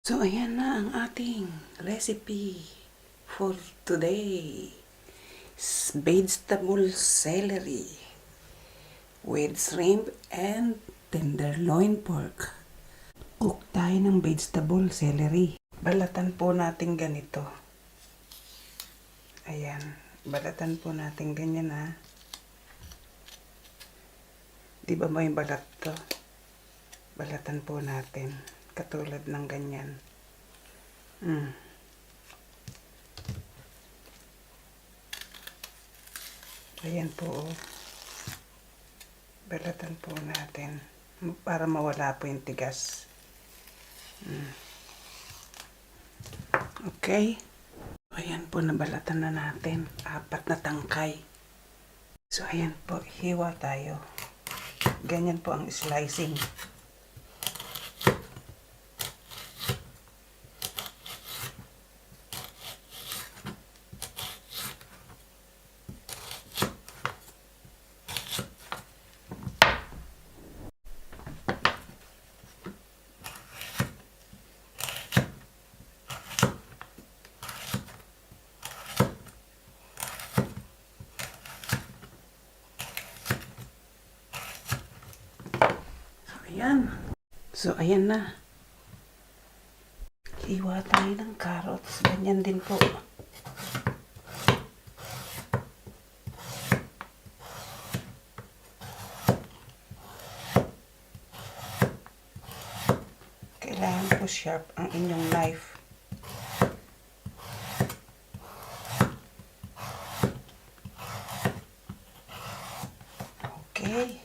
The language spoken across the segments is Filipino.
So, ayan na ang ating recipe for today. Vegetable celery with shrimp and tenderloin pork. Cook tayo ng vegetable celery. Balatan po natin ganito. Ayan. Balatan po natin ganyan ha. Di ba may balat to? Balatan po natin. Katulad ng ganyan. Ayan po. Balatan po natin. Para mawala po yung tigas. Okay. Ayan po, nabalatan na natin. 4 na tangkay. So, ayan po. Hiwa tayo. Ganyan po ang slicing. Ayan. So, ayan na. Hiwa tayo ng carrots. Ganyan din po. Kailangan po sharp ang inyong knife. Okay.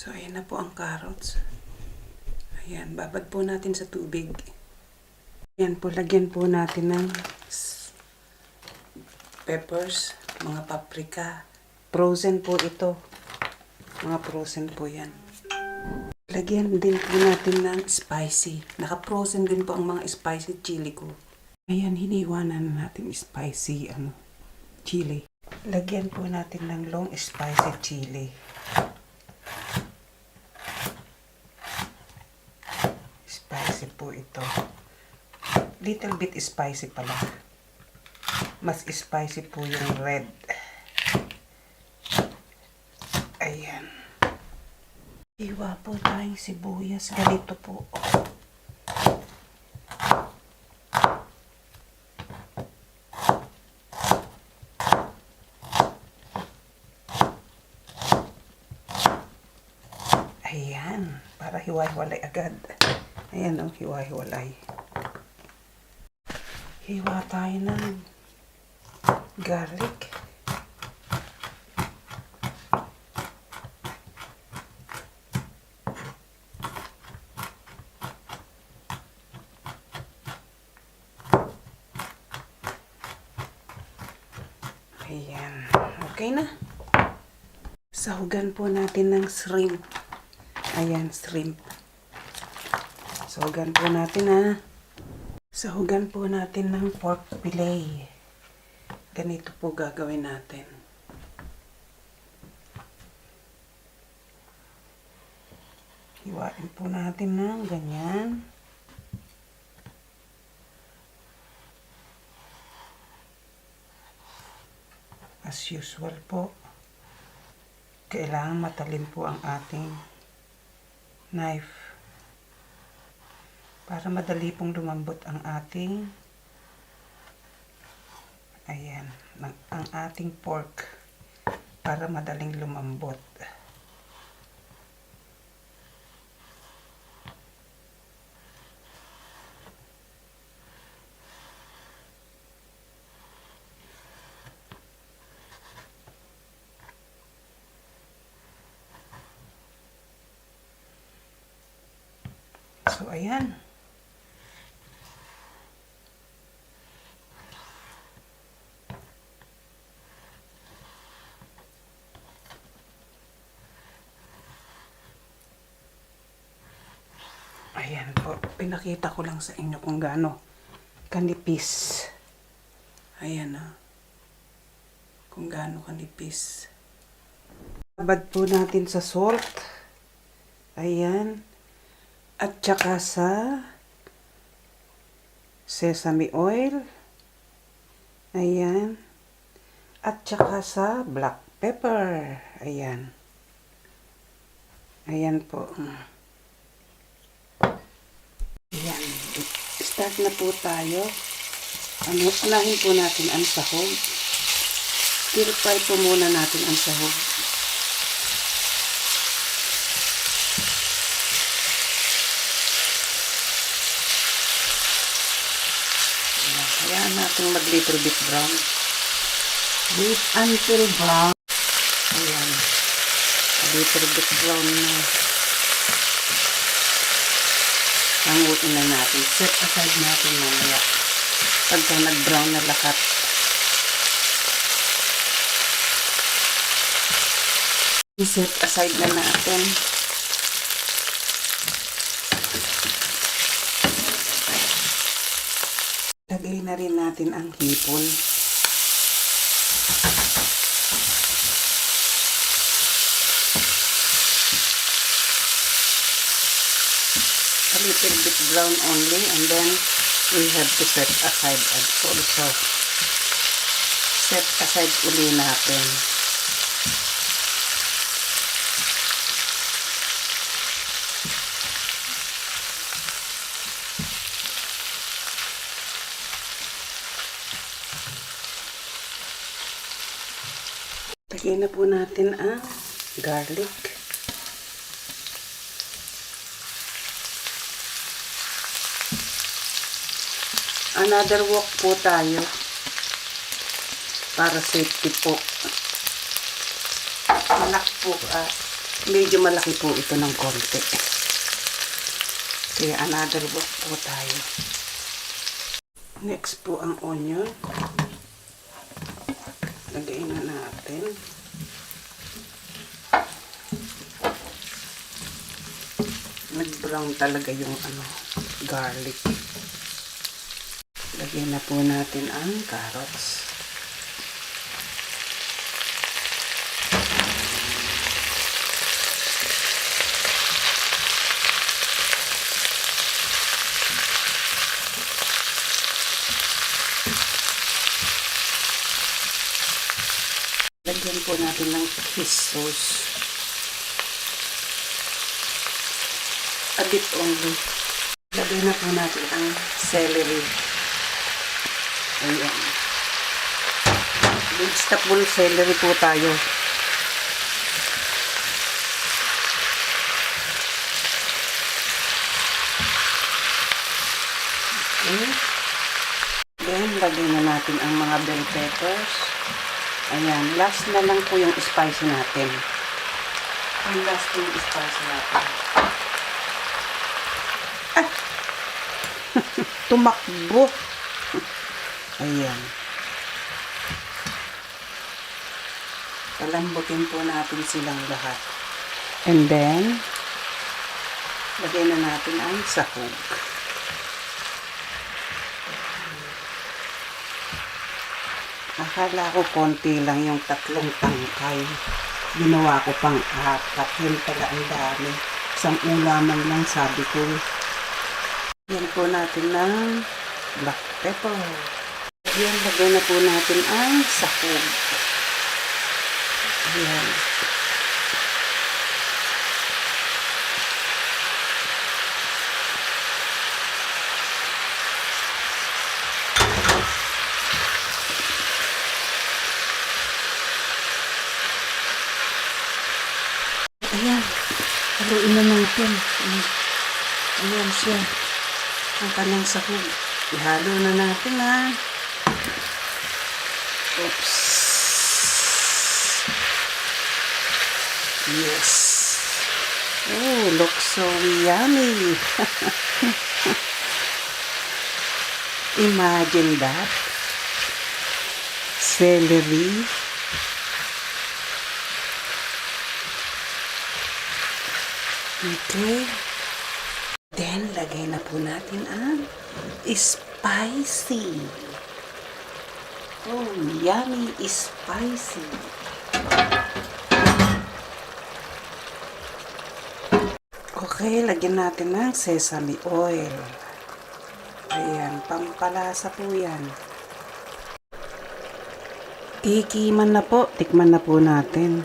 So, ayan na po ang carrots. Ayan, babad po natin sa tubig. Ayan po, lagyan po natin ng peppers, mga paprika. Frozen po ito. Mga frozen po yan. Lagyan din po natin ng spicy. Naka-frozen din po ang mga spicy chili ko. Ayan, hiniwanan natin spicy chili. Lagyan po natin ng long spicy chili. Spicy po ito. Little bit spicy pala. Mas spicy po yung red. Ayan. Hiwa po tayong sibuyas. Ganito po. Ayan. Para hiwa-hiwalay agad. Ayan ang hiwa-hiwalay. Hiwa tayo ng garlic. Ayan. Okay na. Sahugan po natin ng shrimp. Ayan, shrimp. Sahugan po natin ha. Sahugan po natin ng pork fillet. Ganito po gagawin natin. Hiwain po natin ng ganyan. As usual po, kailangan matalim po ang ating knife para madali pong lumambot ang ating ang ating pork para madaling lumambot. So, ayan. Ayan po. Pinakita ko lang sa inyo kung gaano kanipis. Ayan na. Kung gaano kanipis. Babad po natin sa salt. Ayan. At saka sa sesame oil. Ayan. At saka sa black pepper. Ayan. Ayan po. Ayan. Start na po tayo. Unahin po natin ang sahog. Stir fry po muna natin ang sahog. Hayaan natin mag-little bit brown. Wait until brown. Ayan. A-little bit brown na. Hangutin na natin. Set aside natin mamaya. Pagka nag-brown na lahat. I-set aside na natin. Lagay na rin natin ang hipon. A little bit brown only, and then we have to set aside also. Set aside uli natin. Lagyan na po natin ang garlic. Another wok po tayo para safety po. Medyo malaki po ito ng konti. Kaya another wok po tayo. Next po ang onion. Lagay na natin. Nag-brown talaga yung garlic. Lagyan na po natin ang carrots. Lagyan po natin ng fish sauce. A bit only. Lagyan na po natin ang celery. Ayan. Vegetable celery po tayo. Okay. Then, lagyan na natin ang mga bell peppers. Ayan. Last na lang po yung spice natin. Ang last yung spice natin. Ah! Tumakbo. Ayan. Palambutin po natin silang lahat. And then, lagyan na natin ang sahog. Akala ko konti lang yung 3 tangkay. Ginawa ko pang 4. Yun pala ang dami. Isang ulaman lang sabi ko. Yan po natin ng black pepper. Yan, lagay na po natin ang sahog. Ayan. Ayan. Haluin na natin. Ayan siya. Ang kanyang sahog. Ihalo na natin Oops. Yes. Oh, looks so yummy. Imagine that. Celery. Okay. Then, lagay na po natin ang spicy. Oh, yummy spicy. Okay, lagyan natin ng sesame oil. Ayan, pampalasa po yan. Tikiman na po, tikman na po natin.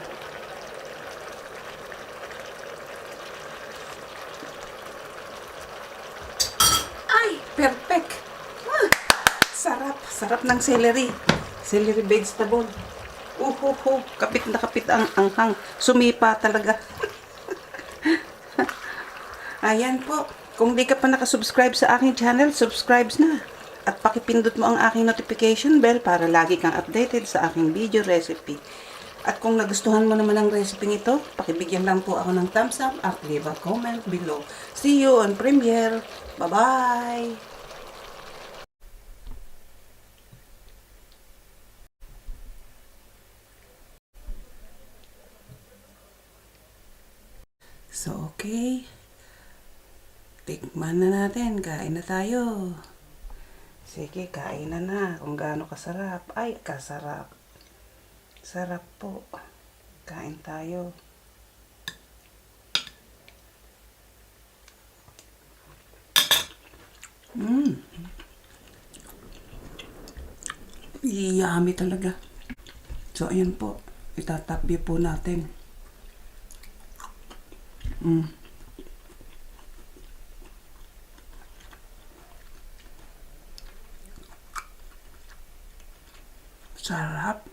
Ay, perfect! Sarap, sarap ng celery. Celery vegetable. Kapit na kapit ang anghang. Sumipa talaga. Ayan po. Kung di ka pa nakasubscribe sa aking channel, subscribe na. At pakipindot mo ang aking notification bell para lagi kang updated sa aking video recipe. At kung nagustuhan mo naman ang recipe ito, pakibigyan lang po ako ng thumbs up at leave a comment below. See you on premiere. Bye-bye! So, okay. Tikman na natin. Kain na tayo. Sige, kain na kung gaano kasarap. Ay, kasarap. Sarap po. Kain tayo. Yummy talaga. So, ayan po. Itatapyo po natin. Sarap.